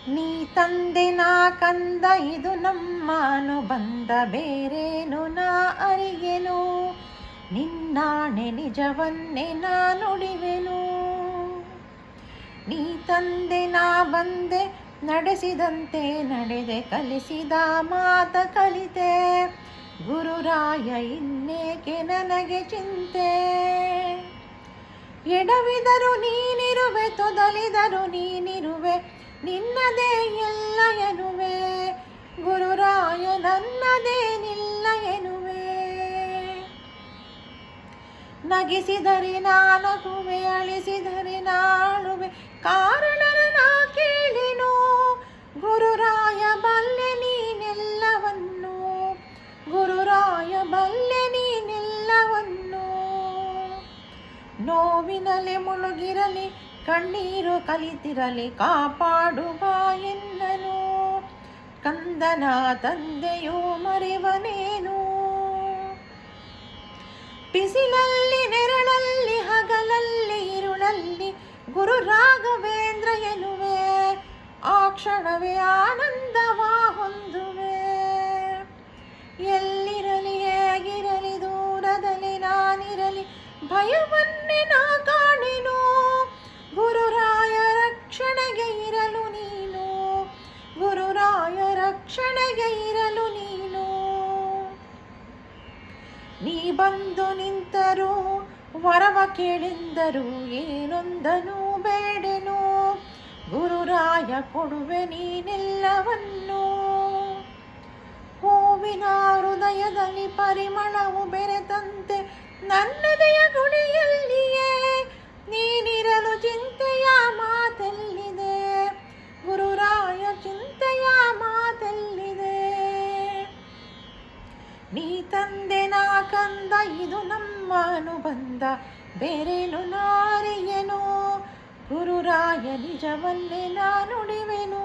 ನೀ ತಂದೆ ನಾ ಕಂದ ಇದು ನಮ್ಮ ಅನುಬಂಧ, ಬೇರೇನು ನಾ ಅರಿಯೆನು, ನಿನ್ನಾಣೆ ನಿಜವನ್ನೇ ನಾ ನುಡಿವೆನು. ನೀ ತಂದೆ ನಾ ಬಂದೆ, ನಡೆಸಿದಂತೆ ನಡೆದೆ, ಕಲಿಸಿದ ಮಾತ ಕಲಿತೆ, ಗುರುರಾಯ ಇನ್ನೇಕೆ ನನಗೆ ಚಿಂತೆ. ಎಡವಿದರು ನೀನಿರುವೆ, ತೊದಲಿದರು ನೀನಿರುವೆ, ನಿನ್ನದೇ ಎಲ್ಲ ಎನ್ನುವೆ, ಗುರುರಾಯ ನನ್ನದೇನಿಲ್ಲ ಎನ್ನುವೆ. ನಗಿಸಿದರೆ ನಾನಗುವೆ, ಅಳಿಸಿದರೆ ನಾಳುವೆ, ಕಾರಣನ ನಾ ಕೇಳಿನು, ಗುರುರಾಯ ಬಲ್ಲೆ ನೀನೆಲ್ಲವನ್ನು, ಗುರುರಾಯ ಬಲ್ಲೆ ನೀನೆಲ್ಲವನ್ನು. ನೋವಿನಲೆ ಮುಳುಗಿರಲಿ, ಕಣ್ಣೀರು ಕಲಿತಿರಲಿ, ಕಾಪಾಡುವ ಎನ್ನನು, ಕಂದನ ತಂದೆಯು ಮರೆವನೇನು. ಬಿಸಿಲಲ್ಲಿ ನೆರಳಲ್ಲಿ ಹಗಲಲ್ಲಿ ಇರುಳಲ್ಲಿ, ಗುರು ರಾಘವೇಂದ್ರ ಎನ್ನುವೆ, ಆ ಕ್ಷಣವೇ ಆನಂದವ ಹೊಂದುವೆ. ಎಲ್ಲಿರಲಿ ಹೇಗಿರಲಿ ದೂರದಲ್ಲಿ ನಾನಿರಲಿ, ಭಯವನ್ನೇ ನಾ ಕಾಣೆನು, ಗುರುರಾಯ ರಕ್ಷಣೆಗೆ ಇರಲು ನೀನು, ಗುರುರಾಯ ರಕ್ಷಣೆಗೆ ಇರಲು ನೀನು. ನೀ ಬಂದು ನಿಂತರು ವರವ ಕೇಳೆಂದರು, ಏನೊಂದನು ಬೇಡೆನು, ಗುರುರಾಯ ಕೊಡುವೆ ನೀನೆಲ್ಲವನ್ನು. ಹೂವಿನ ಹೃದಯದಲ್ಲಿ ಪರಿಮಳವು ಬೆರೆತಂತೆ, ನನ್ನದೆಯ ಗುಡಿಯಲ್ಲಿಯೇ ನೀನಿರಲು ಚಿಂತೆಯ ಮಾತೆಲ್ಲಿದೆ, ಗುರುರಾಯ ಚಿಂತೆಯ ಮಾತೆಲ್ಲಿದೆ. ನೀ ತಂದೆ ನಾ ಕಂದ ಇದು ನಮ್ಮ ಅನುಬಂಧ, ಬೇರೇನು ನಾರಿಯೇನು, ಗುರುರಾಯ ನಿಜವನ್ನೇ ನಾ ನುಡಿವೆನು.